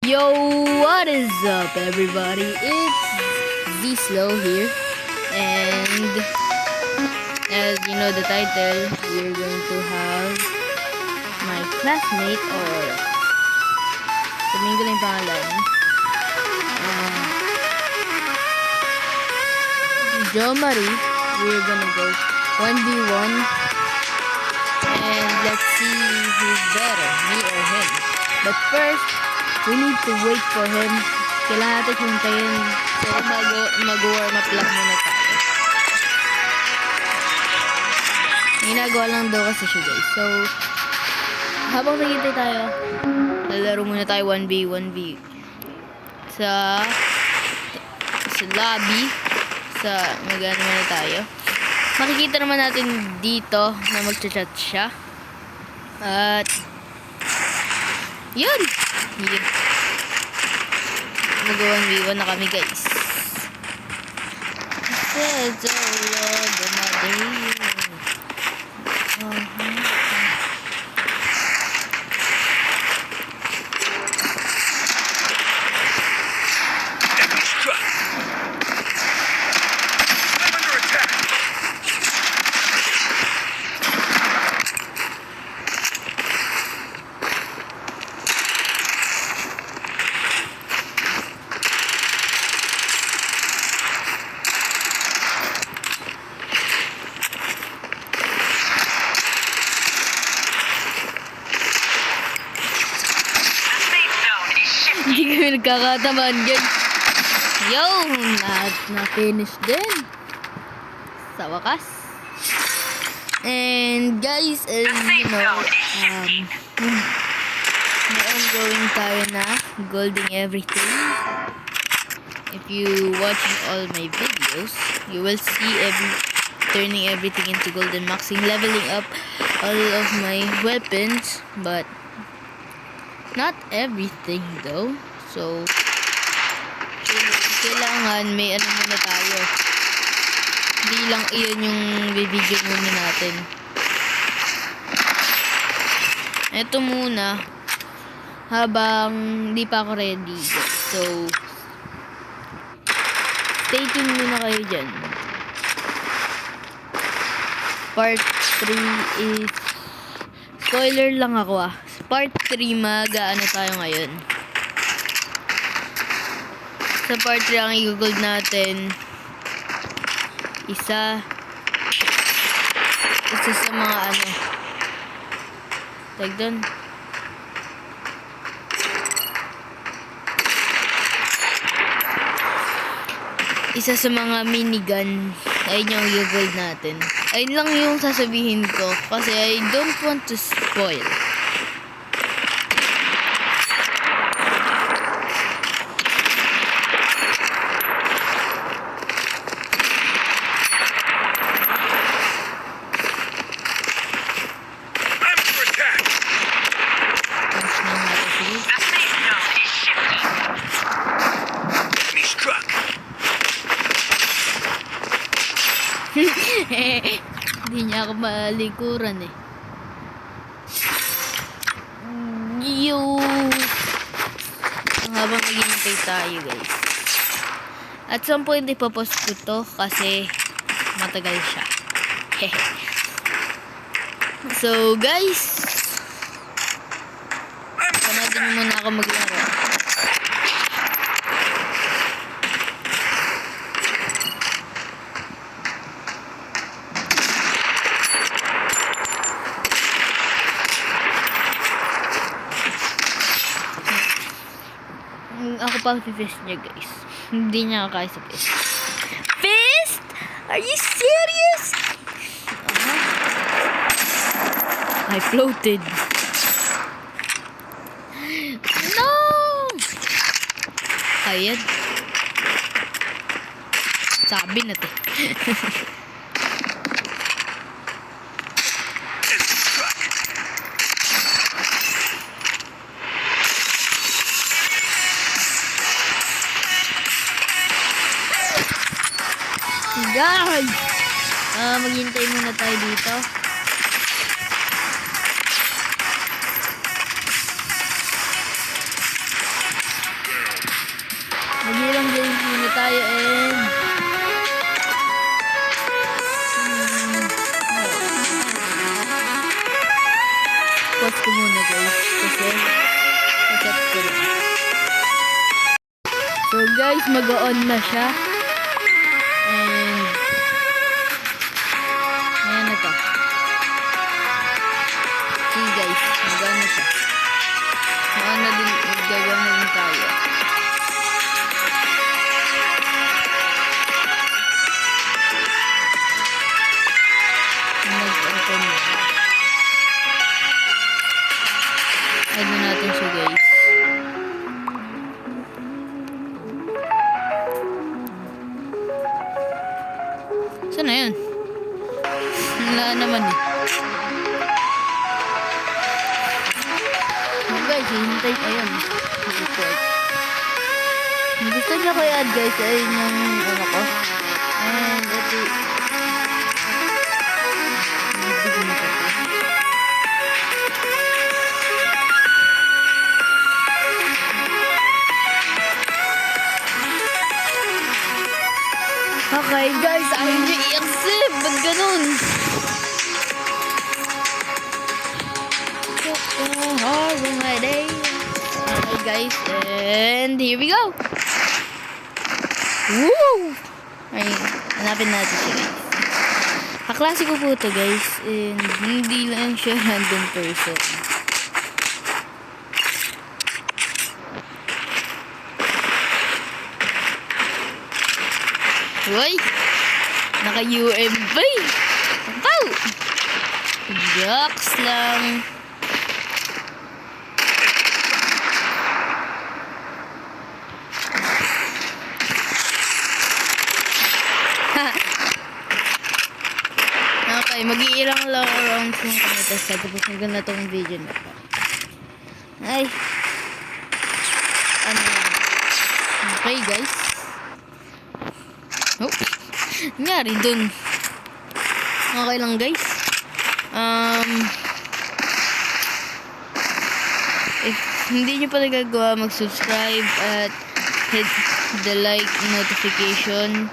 Yo, what is up everybody? It's Z-Slow here, and as you know the title, we're going to have my classmate, or sabihin ko na yung pangalan, Jo Marie. We're gonna go 1v1 and let's see who's better, me or him. But first, we need to wait for him. Kailangan natin hintayin. So, mag-warm up lang muna tayo. Ginagawa lang daw kasi siya, guys. So, habang naghintay tayo, lalaro muna tayo 1v1v sa lobby. Mag-ano muna tayo. Makikita naman natin dito na mag-chat siya. At yun! Mag-1v1 na kami, guys. Says all over my day. Hindi kami nagkakatamaan, guys. Yo! Na-finish din. Sa wakas. And guys, as you know, may ongoing tayo na golding everything. If you watch all my videos, you will see turning everything into gold and maxing, leveling up all of my weapons, but not everything though. So kailangan may ano muna tayo. Hindi lang iyon yung video muna natin. Ito muna habang hindi pa ako ready. So stay tuned muna kayo dyan. Part 3 is spoiler lang ako Part 3 mag-ano tayo ngayon. Sa part 3 ang i-gold natin isa sa mga tag doon. Isa sa mga minigun. Ayun yung i-gold natin. Ayun lang yung sasabihin ko kasi I don't want to spoil. Hindi niya ako malikuran Yo! Habang naghihintay tayo, guys. At some point ipopost ko to kasi matagal siya. So guys, panoodin mo muna ako maglaro. Ako pa fist niya, guys. Hindi niya kaya sa fist. Fist? Are you serious? I floated. No! Ayan. Sabi na to. Guys, maghintay muna tayo dito. ko lang. So guys, mag-on na siya. And ayan na to. See guys, mag-on na siya. Mag-on na din, mag-on na din tayo. Nag-open na. Add na natin siya guys. Saan na yun? Wala naman eh. Oh guys, hihintay pa yun. Report. Kung gusto nyo ko i-add guys, ayun yung ano ko. And ito. Bigyan mo ito. Okay guys, ayaw nyo i-accept. Ba't ganun? Horror my day. Okay guys, and here we go. Woo! Ay, hanapin natin siya guys. Kaklase ko po ito guys. And hindi lang siya random person. Uy! Naka-UMP! Pau! Jokes lang. Okay, mag-iirang lang around kung ano tapos tapos hanggang na tong video na to. Ay. Ano? Okay guys. Oh. Nangyari dun. Okay lang guys. If hindi nyo pa nagagawa, mag-subscribe at hit the like notification.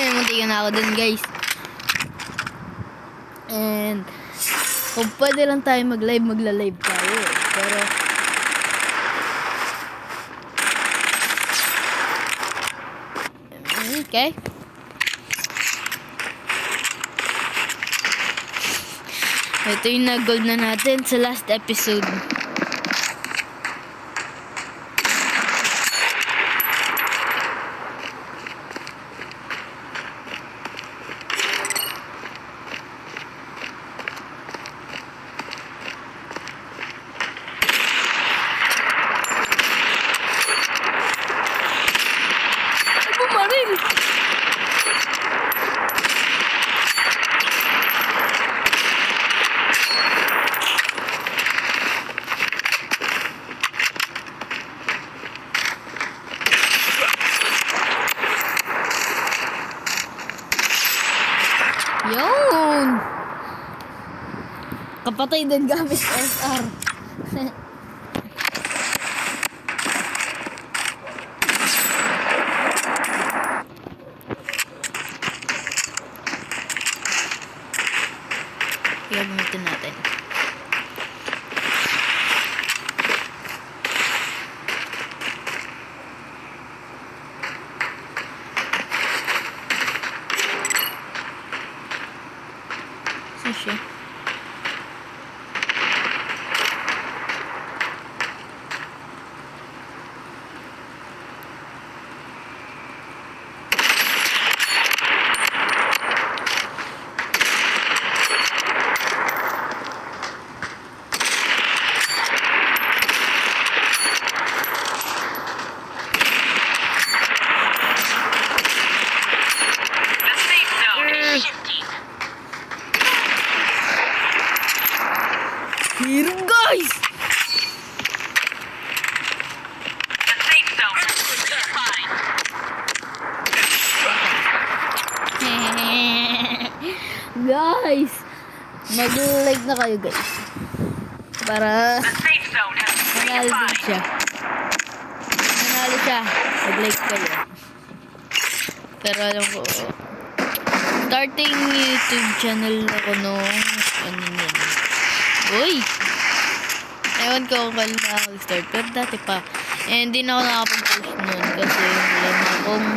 Munti na ako dun guys. And kung pwede lang tayo mag-live, magla-live tayo. Pero okay. Ito yung nag-gold na natin sa last episode. Yun! Kapatay din gamit SR. Gamitin natin. Saan siya? Hirap guys! The safe zone is fine. Guys! Mag-like na kayo guys. Para The safe zone has manalo din redefined. siya. Manalo manalo siya, mag-like kayo. Pero alam ko, starting YouTube channel ako nung, ano yun. Uy! Ewan ko kung kailan na ako start, pero dati pa. Eh, hindi na ako nakapag-post nun kasi wala na akong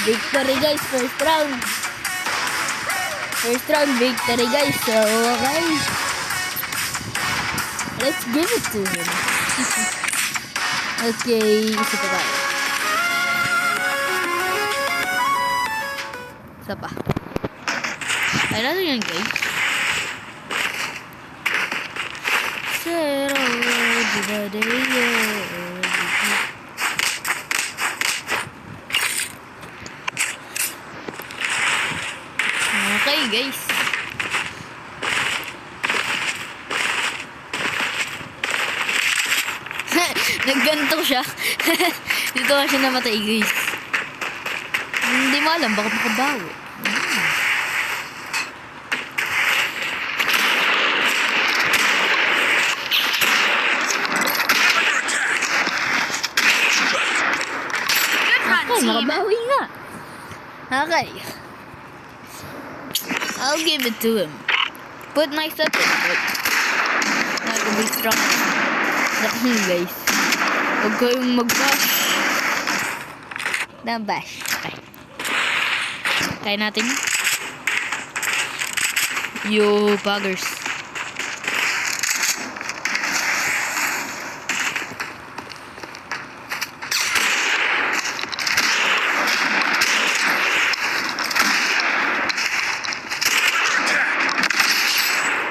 victory guys, first round. First round victory guys. So, okay. Let's give it to him. Okay, isa pa tayo. Isa pa. Ay, natin yan guys. Zero, okay guys. Nagganto siya. Dito nga siya namatay guys. Hindi mo alam, baka makabawi. Okay, makabawi nga. Okay. I'll give it to him. Put myself in it. Not to be strong. Naku guys. Huwag kayong mag-bash. Na-bash. Okay. Kaya natin. Yo, buggers.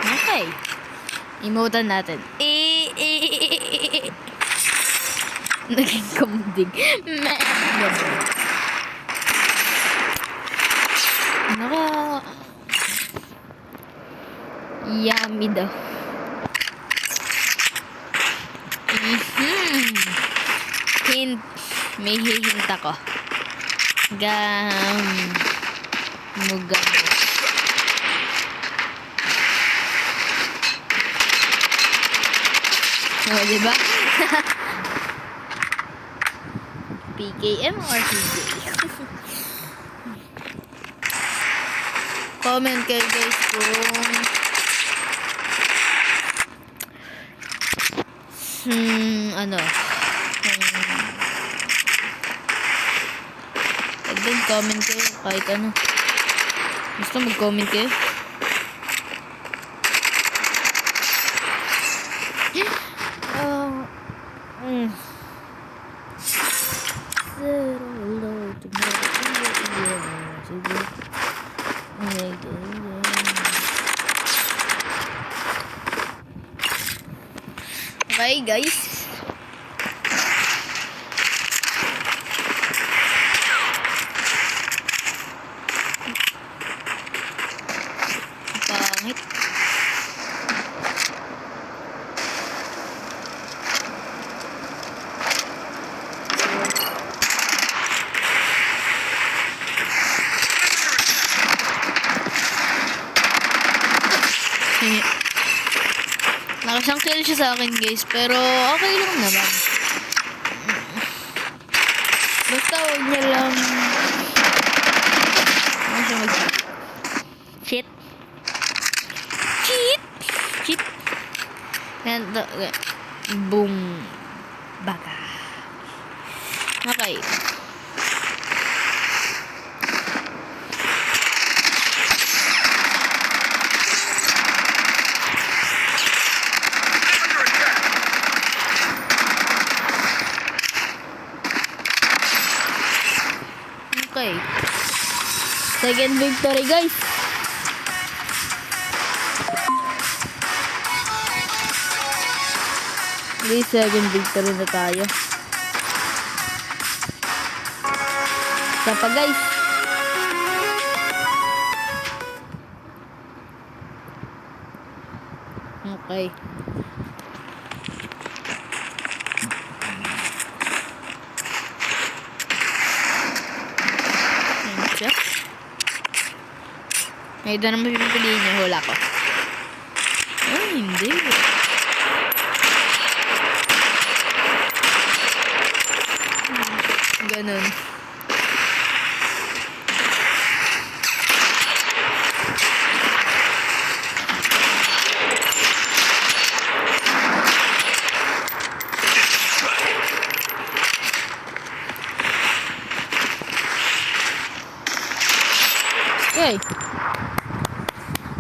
Okay. Emotan natin. Naging kumdig. Naka... Yummy daw. Hint. May hihint ako. Mugam. Oh, diba? PKM or PJ? Comment kayo guys kung ano then comment kayo kahit ano. Gusto mag-comment kayo? Okay guys. Pangit. Nakasang kill siya sa akin guys, pero okay lang naman. Basta huwag niya lang ano siya cheat. And boom. Baga. Okay. Okay. Second victory, guys. May second victory na tayo. Isa pa, guys. Okay. Ayan siya. Ito naman pipiliin niya. Hula ko. Ay, hindi. Ganun. Okay.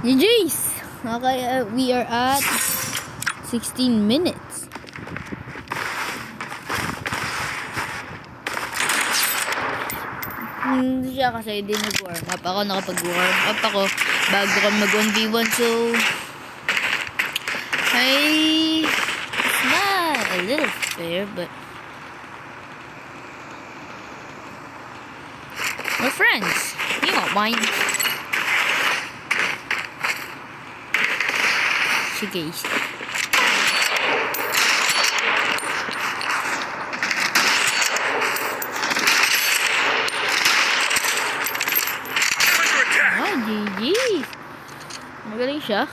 GG's. Okay, we are at 16 minutes. Hindi siya kasi hindi nag-warm up. Ako nakapag-warm up ako bago ko mag-1v1. So, it's not a little fair, but we're friends. You won't mind. Sige, GG. Magaling siya.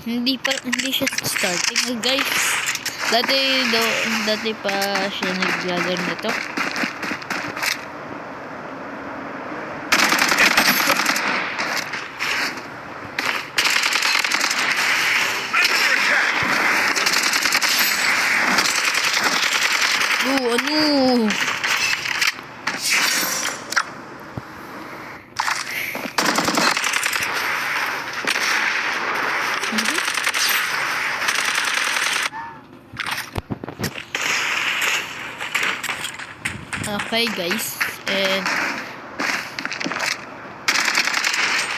Hindi siya starting, guys. Dati pa siya naglalaro nito. Ano? Okay, guys, and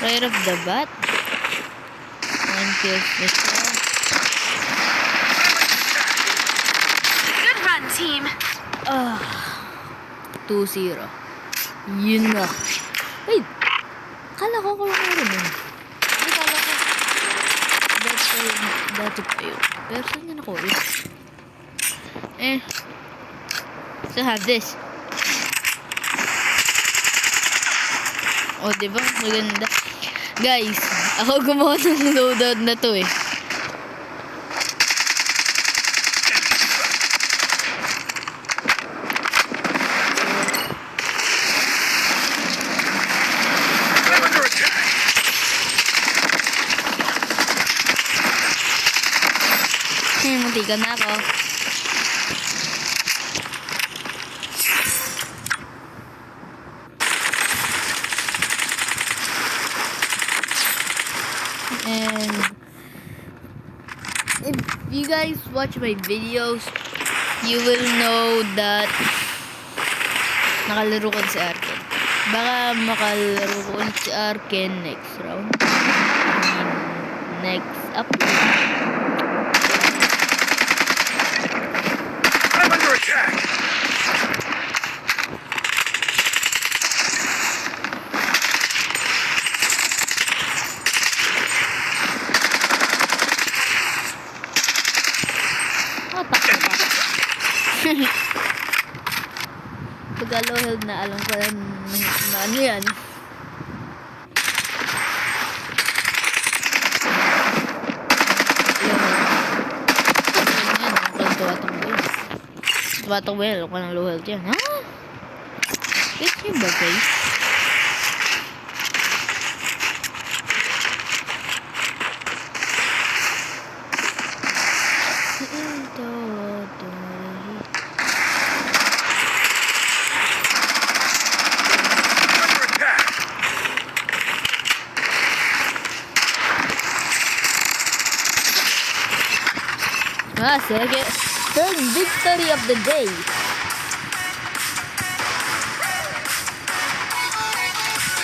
right off the bat, 1 kill missile. Good run, team. 2-0. Yun na. Wait, kala ko lang meron yun. Kala ko dati pa yun. Pero saan yun ako yun? Still have this. O, diba? Maganda. Guys, ako gumawa ng loadout na to eh. Muntikan na ako. And if you guys watch my videos, you will know that nakalaro ko si Arken. Baka makalaro ko si Arken next round. Next upload. I'm under attack! Pag low health na, alam ko na ano yan. Tumatakbo yan, alam ko ng low health yan. Ha? Get nyo ba, guys? Sige. Third victory of the day.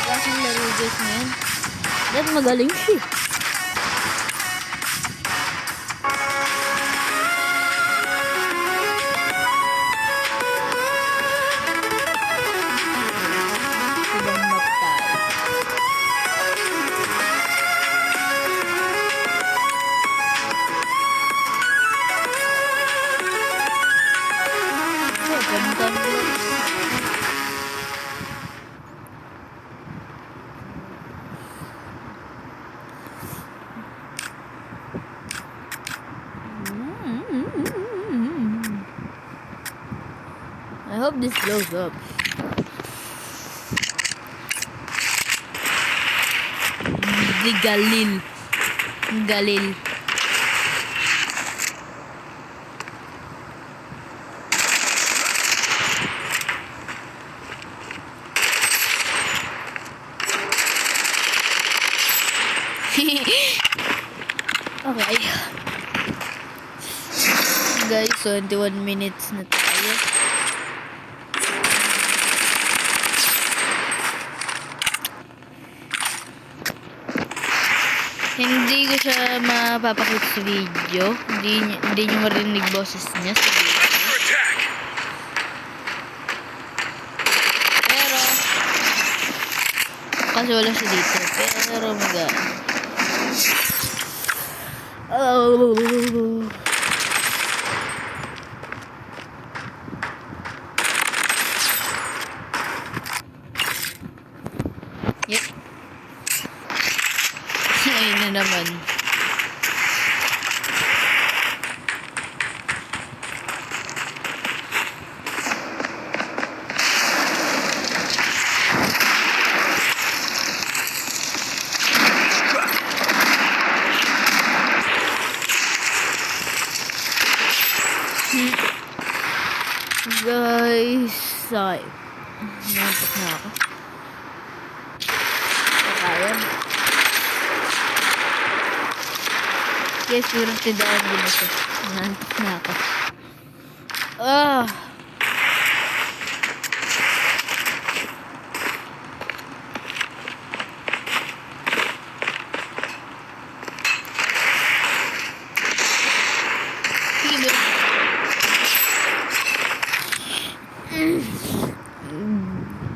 Klaseng laro guys ngayon. Dahil magaling siya. hope this blows up. The Galil. Galil. Okay. Guys, 21 minutes na tayo. Hindi ko siya mapapakita sa video. Hindi nyo marinig boses niya sa video. Pero, kasi wala siya dito. Pero, oh. Yep. Ayun na naman. Guys, nantok na ako. Kakayan. Guys, puro tindaan din ito. Nantok na ako.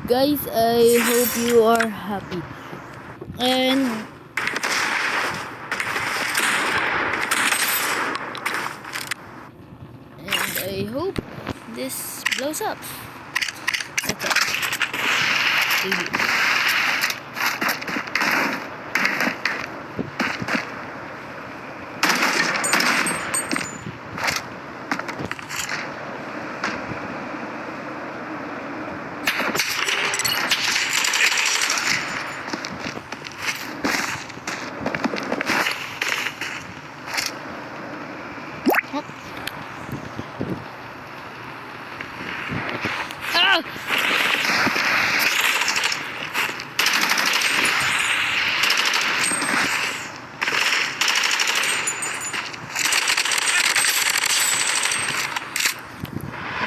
Guys, I hope you are happy. And I hope this blows up. That's all. Maybe.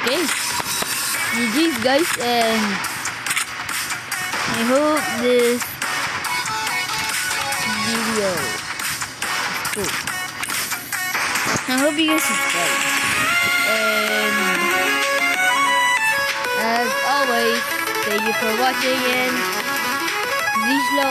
Okay, GG's guys, and I hope this video is cool. I hope you guys subscribe, and as always, thank you for watching, and Zishlo